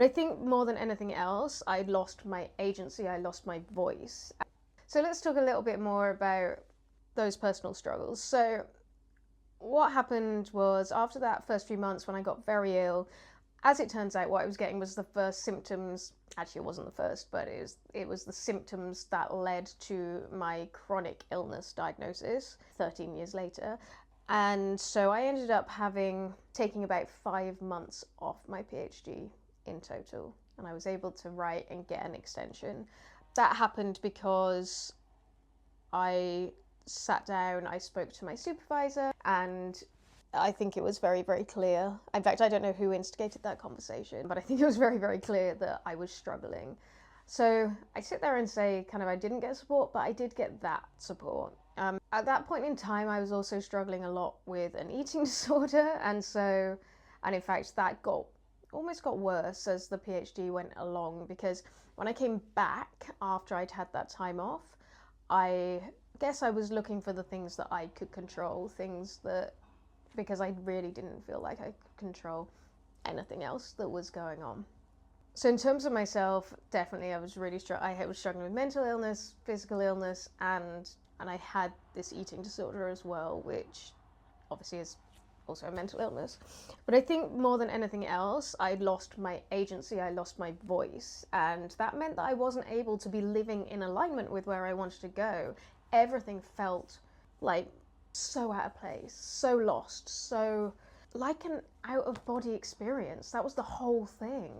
But I think more than anything else, I lost my agency, I lost my voice. So let's talk a little bit more about those personal struggles. So what happened was, after that first few months when I got very ill, as it turns out, what I was getting was the first symptoms. Actually, it wasn't the first, but it was the symptoms that led to my chronic illness diagnosis 13 years later. And so I ended up taking about 5 months off my PhD in total, and I was able to write and get an extension. That happened because I sat down, I spoke to my supervisor, and I think it was very, very clear. In fact, I don't know who instigated that conversation, but I think it was very, very clear that I was struggling. So I sit there and say, kind of, I didn't get support, but I did get that support. At that point in time, I was also struggling a lot with an eating disorder, and in fact, that almost got worse as the PhD went along, because when I came back after I'd had that time off, I guess I was looking for the things that I could control, because I really didn't feel like I could control anything else that was going on. So in terms of myself, definitely I was struggling with mental illness, physical illness, and I had this eating disorder as well, which obviously is also a mental illness. But I think more than anything else, I lost my agency, I lost my voice, and that meant that I wasn't able to be living in alignment with where I wanted to go. Everything felt like so out of place, so lost, so like an out of body experience. That was the whole thing.